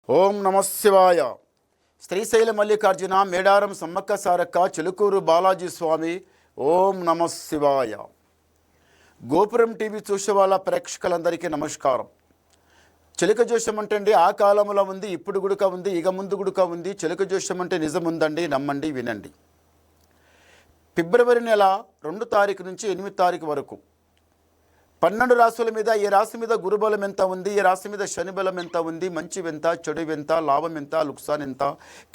ఓం నమ శివాయ. శ్రీశైల మల్లికార్జున మేడారం సమ్మక్క సారక్క చిలుకూరు బాలాజీ స్వామి. ఓం నమ శివాయ. గోపురం టీవీ చూసే వాళ్ళ ప్రేక్షకులందరికీ నమస్కారం. చిలుక జోషం అంటే ఆ కాలంలో ఉంది, ఇప్పుడు గుడుక ఉంది, ఇక ముందు గుడుక ఉంది. చిలుక జోషం అంటే నిజం ఉందండి, నమ్మండి, వినండి. ఫిబ్రవరి నెల 2 తారీఖు నుంచి 8 తారీఖు వరకు 12 రాశుల మీద ఈ రాశి మీద గురుబలం ఎంత ఉంది, ఈ రాశి మీద శని బలం ఎంత ఉంది, మంచి ఎంత, చెడు ఎంత, లాభం ఎంత, లుక్సాన్ ఎంత,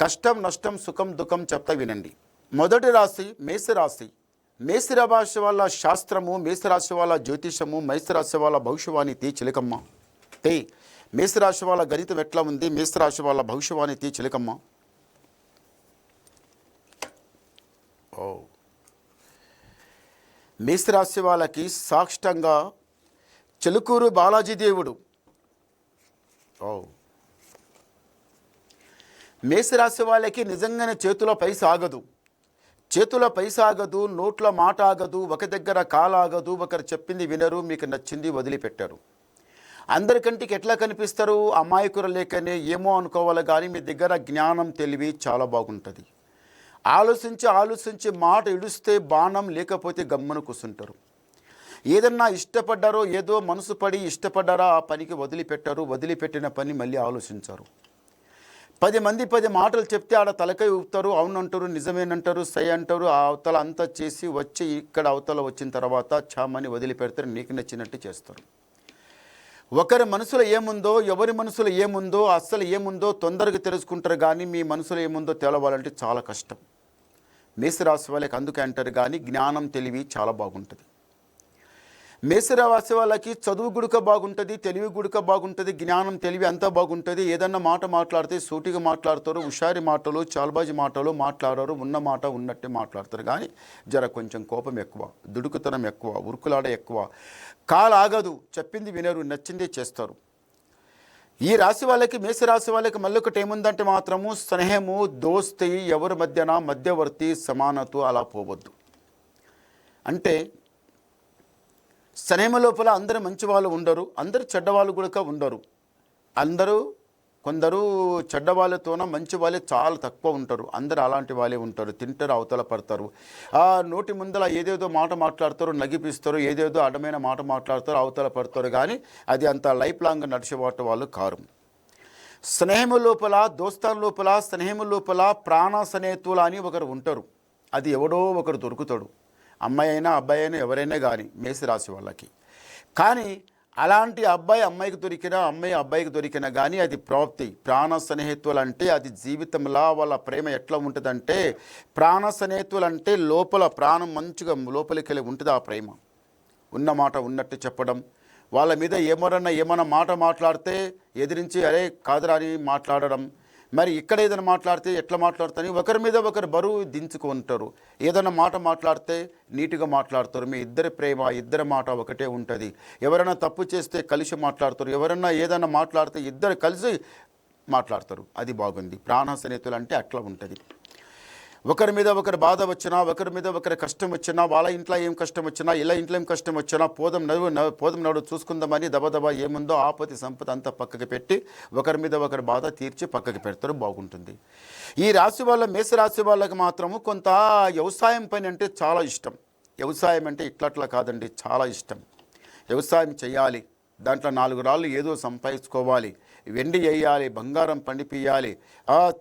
కష్టం నష్టం సుఖం దుఃఖం చెప్తా వినండి. మొదటి రాశి మేషరాశి. మేషరాశి వాళ్ళ శాస్త్రము, మేషరాశి వాళ్ళ జ్యోతిషము, మేషరాశి వాళ్ళ భవిష్యవాణి తీ చిలకమ్మ. మేషరాశి వాళ్ళ గణితం ఎట్లా ఉంది, మేషరాశి వాళ్ళ భవిష్యవాణి తీ చిలకమ్మ. మేషరాశి వాళ్ళకి సాక్షాంగా చిలుకూరు బాలాజీ దేవుడు. మేషరాశి వాళ్ళకి నిజంగానే చేతిలో పైసా ఆగదు, చేతిలో పైసా ఆగదు, నోట్ల మాట ఆగదు, ఒక దగ్గర కాలాగదు, ఒకరు చెప్పింది వినరు, మీకు నచ్చింది వదిలిపెట్టారు. అందరికంటికి ఎట్లా కనిపిస్తారు, అమాయకుర లేకనే ఏమో అనుకోవాలి, కానీ మీ దగ్గర జ్ఞానం తెలివి చాలా బాగుంటుంది. ఆలోచించి మాట ఇడుస్తే బాణం, లేకపోతే గమ్మున కూర్చుంటారు. ఏదన్నా ఇష్టపడ్డారో, ఏదో మనసు పడి ఇష్టపడ్డారో ఆ పనికి వదిలిపెట్టారు. వదిలిపెట్టిన పని మళ్ళీ ఆలోచించారు. 10 మంది 10 మాటలు చెప్తే ఆడ తలకై ఊపుతారు, అవునంటారు, నిజమేనంటారు, సై అంటారు. ఆ అవతల అంతా చేసి వచ్చి ఇక్కడ అవతల వచ్చిన తర్వాత చామని వదిలిపెడతారు, నీకు నచ్చినట్టు చేస్తారు. ఒకరి మనసులో ఏముందో, ఎవరి మనసులో ఏముందో, అస్సలు ఏముందో తొందరగా తెలుసుకుంటారు, కానీ మీ మనసులో ఏముందో తెలవాలంటే చాలా కష్టం. మేషరాశి వాళ్ళకి అందుకే అంటారు, కానీ జ్ఞానం తెలివి చాలా బాగుంటుంది. మేషరాశి వాళ్ళకి చదువు గుడుక బాగుంటుంది, తెలివి గుడుక బాగుంటుంది, జ్ఞానం తెలివి అంతా బాగుంటుంది. ఏదన్నా మాట మాట్లాడితే సూటిగా మాట్లాడతారు, హుషారి మాటలు, చాల్బాజీ మాటలు మాట్లాడారు, ఉన్న మాట ఉన్నట్టే మాట్లాడతారు. కానీ జర కొంచెం కోపం ఎక్కువ, దుడుకుతనం ఎక్కువ, ఉరుకులాడ ఎక్కువ, కాలు ఆగదు, చెప్పింది వినరు, నచ్చిందే చేస్తారు. ఈ రాశి వాళ్ళకి, మేషరాశి వాళ్ళకి మళ్ళీ ఒకటి ఏముందంటే మాత్రము స్నేహము, దోస్తి, ఎవరి మధ్యన మధ్యవర్తి, సమానత అలా పోవద్దు. అంటే స్నేహం లోపల అందరూ మంచి వాళ్ళు ఉండరు, అందరూ చెడ్డవాళ్ళు కూడా ఉండరు. కొందరు చెడ్డవాళ్ళతోన మంచి వాళ్ళే చాలా తక్కువ ఉంటారు. అందరూ అలాంటి వాళ్ళే ఉంటారు, తింటారు, అవతల పడతారు. ఆ నోటి ముందల ఏదేదో మాట మాట్లాడతారు, నగిపిస్తారు, ఏదేదో అడ్డమైన మాట మాట్లాడతారు, అవతల పడతారు. కానీ అది అంత లైఫ్ లాంగ్ నడిచేవాటి వాళ్ళు కారు. స్నేహము లోపల, దోస్తాన్ లోపల, స్నేహము లోపల ప్రాణ స్నేహితులు అని ఒకరు ఉంటారు. అది ఎవడో ఒకరు దొరుకుతాడు, అమ్మాయి అయినా అబ్బాయి అయినా ఎవరైనా కానీ మేషరాశి వాళ్ళకి. కానీ అలాంటి అబ్బాయి అమ్మాయికి దొరికినా, అమ్మాయి అబ్బాయికి దొరికినా కానీ అది ప్రాప్తి. ప్రాణ స్నేహితులు అంటే అది జీవితంలో వాళ్ళ ప్రేమ ఎట్లా ఉంటుందంటే, ప్రాణ స్నేహితులు అంటే లోపల ప్రాణం మంచిగా లోపలికి వెళ్ళి ఉంటుంది. ఆ ప్రేమ ఉన్న మాట ఉన్నట్టు చెప్పడం, వాళ్ళ మీద ఏమన్నా మాట మాట్లాడితే ఎదిరించి అరే కాదురా అని మాట్లాడడం. మరి ఇక్కడ ఏదైనా మాట్లాడితే ఎట్లా మాట్లాడతారని ఒకరి మీద ఒకరు బరువు దించుకుంటారు. ఏదైనా మాట మాట్లాడితే నీట్గా మాట్లాడతారు. మీ ఇద్దరి ప్రేమ, ఇద్దరి మాట ఒకటే ఉంటుంది. ఎవరైనా తప్పు చేస్తే కలిసి మాట్లాడతారు, ఎవరైనా ఏదైనా మాట్లాడితే ఇద్దరు కలిసి మాట్లాడతారు. అది బాగుంది. ప్రాణ స్నేహితులు అంటే అట్లా ఉంటుంది. ఒకరి మీద ఒకరు బాధ వచ్చినా, ఒకరి మీద ఒకరి కష్టం వచ్చినా, వాళ్ళ ఇంట్లో ఏం కష్టం వచ్చినా, ఇలా ఇంట్లో ఏం కష్టం వచ్చినా పోదం నడు చూసుకుందామని దబదబా ఏముందో ఆపతి సంపద అంతా పక్కకి పెట్టి ఒకరి మీద ఒకరి బాధ తీర్చి పక్కకి పెడతారు. బాగుంటుంది. ఈ రాశి వాళ్ళ, మేషరాశి వాళ్ళకి మాత్రము కొంత వ్యవసాయం పని అంటే చాలా ఇష్టం. వ్యవసాయం అంటే ఇట్లట్లా కాదండి, చాలా ఇష్టం. వ్యవసాయం చేయాలి, దాంట్లో 4 రాళ్ళు ఏదో సంపాదించుకోవాలి, వెండి వేయాలి, బంగారం పండిపియాలి.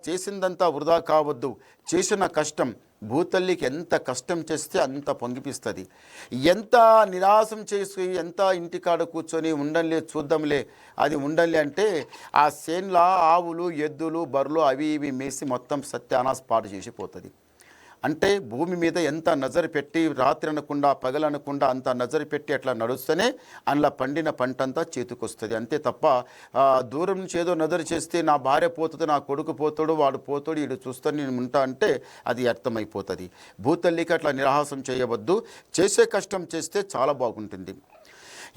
చేసిందంతా వృధా కావద్దు. చేసిన కష్టం భూతల్లికి ఎంత కష్టం చేస్తే అంత పొంగిపిస్తుంది. ఎంత నిరాశం చేసి, ఎంత ఇంటికాడ కూర్చొని ఉండంలే చూద్దాంలే, అది ఉండంలే అంటే ఆ సేన్ల ఆవులు, ఎద్దులు, బర్రెలు అవి ఇవి మేసి మొత్తం సత్యానాశ పాటు చేసిపోతుంది. అంటే భూమి మీద ఎంత నజరు పెట్టి, రాత్రి అనకుండా పగలనకుండా అంత నజరు పెట్టి అట్లా నడుస్తేనే అందులో పండిన పంట అంతా చేతికొస్తుంది. అంతే తప్ప దూరం నుంచి ఏదో నజరు చేస్తే నా భార్య పోతుంది, నా కొడుకు పోతాడు, వాడు పోతాడు, వీడు చూస్తాను నేను ఉంటా అంటే అది అర్థమైపోతుంది. భూతల్లికి అట్లా నిరాహాసం చేయవద్దు. చేసే కష్టం చేస్తే చాలా బాగుంటుంది.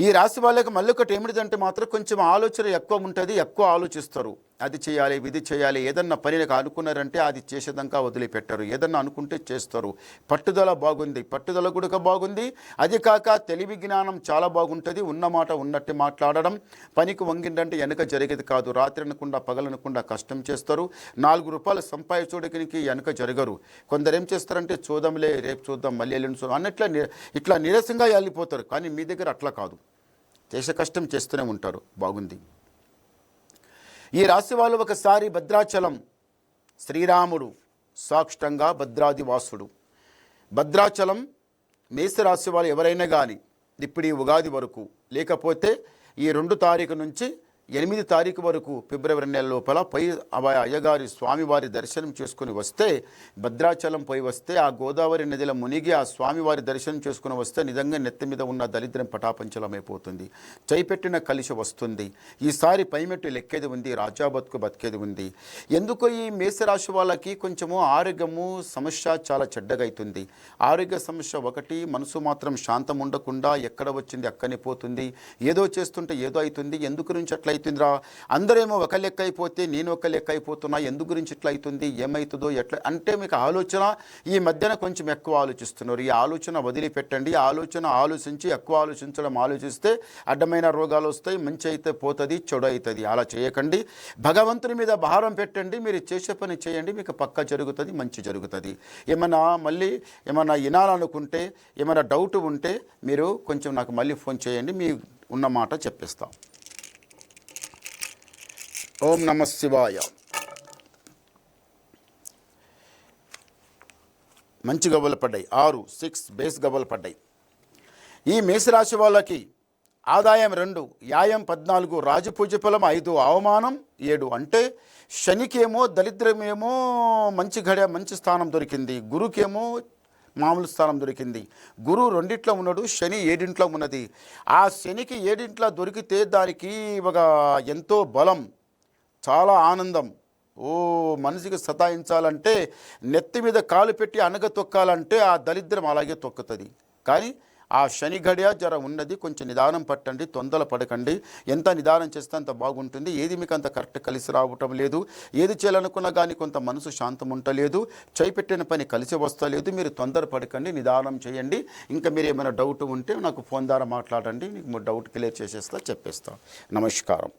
ఈ రాశి వాళ్ళకి మళ్ళీ ఒకటి ఏమిటిదంటే మాత్రం కొంచెం ఆలోచన ఎక్కువ ఉంటుంది, ఎక్కువ ఆలోచిస్తారు. అది చేయాలి ఇది చేయాలి, ఏదన్నా పని అనుకున్నారంటే అది చేసేదాకా వదిలిపెట్టరు, ఏదన్నా అనుకుంటే చేస్తారు. పట్టుదల బాగుంది, పట్టుదల కూడా బాగుంది. అది కాక తెలివి జ్ఞానం చాలా బాగుంటుంది. ఉన్నమాట ఉన్నట్టు మాట్లాడడం, పనికి వంగిందంటే వెనక జరిగేది కాదు. రాత్రి అనకుండా పగలనకుండా కష్టం చేస్తారు. 4 రూపాయలు సంపాదించడానికి వెనక జరగరు. కొందరు ఏం చేస్తారంటే చూద్దాంలే, రేపు చూద్దాం, మళ్ళీ వెళ్ళి చూద్దాం అన్నట్లా ఇట్లా నీరసంగా వెళ్ళిపోతారు. కానీ మీ దగ్గర అట్లా కాదు, చేసే కష్టం చేస్తూనే ఉంటారు. బాగుంది. ఈ రాశి వాళ్ళు ఒకసారి భద్రాచలం శ్రీరాముడు సాక్షాత్తంగా భద్రాదివాసుడు. భద్రాచలం మేషరాశి వాళ్ళు ఎవరైనా కానీ ఇప్పుడు ఈ ఉగాది వరకు, లేకపోతే ఈ 2 తారీఖు నుంచి 8 తారీఖు వరకు ఫిబ్రవరి నెల లోపల అయ్యగారి స్వామివారి దర్శనం చేసుకుని వస్తే, భద్రాచలం పోయి వస్తే, ఆ గోదావరి నదిలో మునిగి ఆ స్వామివారి దర్శనం చేసుకుని వస్తే నిజంగా నెత్తి మీద ఉన్న దరిద్రం పటాపంచలమైపోతుంది. చేపెట్టిన కలిసి వస్తుంది. ఈసారి పైమెట్టు లెక్కేది ఉంది, రాజా బతుకు బతికేది ఉంది. ఎందుకో ఈ మేషరాశి వాళ్ళకి కొంచెము ఆరోగ్యము సమస్య చాలా చెడ్డగా అవుతుంది. ఆరోగ్య సమస్య ఒకటి, మనసు మాత్రం శాంతం ఉండకుండా ఎక్కడ వచ్చింది అక్కనే పోతుంది. ఏదో చేస్తుంటే ఏదో అవుతుంది. ఎందుకు నుంచి అట్లా అవుతుందిరా, అందరేమో ఒక లెక్క అయిపోతే నేను ఒక లెక్క అయిపోతున్నా, ఎందు గురించి ఇట్లా అవుతుంది, ఏమవుతుందో ఎట్లా అంటే మీకు ఆలోచన ఈ మధ్యన కొంచెం ఎక్కువ ఆలోచిస్తున్నారు. ఈ ఆలోచన వదిలిపెట్టండి. ఆలోచించి ఎక్కువ ఆలోచిస్తే అడ్డమైన రోగాలు వస్తాయి. మంచి అయితే పోతుంది, చెడు అవుతుంది. అలా చేయకండి. భగవంతుని మీద భారం పెట్టండి. మీరు చేసే పని చేయండి, మీకు పక్కా జరుగుతుంది, మంచి జరుగుతుంది. మళ్ళీ ఏమన్నా వినాలనుకుంటే, ఏమైనా డౌట్ ఉంటే మీరు కొంచెం నాకు మళ్ళీ ఫోన్ చేయండి, మీ ఉన్న మాట చెప్పిస్తాం. ఓం నమ శివాయ. మంచి గవ్వలు పడ్డాయి, 6, 6 బేస్ గవ్వలు పడ్డాయి. ఈ మేషరాశి వాళ్ళకి ఆదాయం 2, వ్యాయం 14, రాజపూజ ఫలం 5, అవమానం 7. అంటే శనికేమో దరిద్రమేమో మంచి స్థానం దొరికింది, గురుకేమో మామూలు స్థానం దొరికింది. గురు 2 ఉన్నాడు, శని 7 ఉన్నది. ఆ శనికి 7 దొరికితే దానికి ఒక ఎంతో బలం, చాలా ఆనందం. మనిషికి సతాయించాలంటే, నెత్తి మీద కాలు పెట్టి అనగ తొక్కాలంటే ఆ దరిద్రం అలాగే తొక్కుతుంది. కానీ ఆ శని గడియ జర ఉన్నది, కొంచెం నిదానం పట్టండి, తొందర పడకండి. ఎంత నిదానం చేస్తే అంత బాగుంటుంది. ఏది మీకు అంత కరెక్ట్ కలిసి రావటం లేదు. ఏది చేయాలనుకున్నా కానీ కొంత మనసు శాంతం ఉండలేదు, చేపెట్టిన పని కలిసి వస్తలేదు. మీరు తొందర పడకండి, నిదానం చేయండి. ఇంకా మీరు ఏమైనా డౌట్ ఉంటే నాకు ఫోన్ ద్వారా మాట్లాడండి, మీకు డౌట్ క్లియర్ చేసేస్తా, చెప్పేస్తా. నమస్కారం.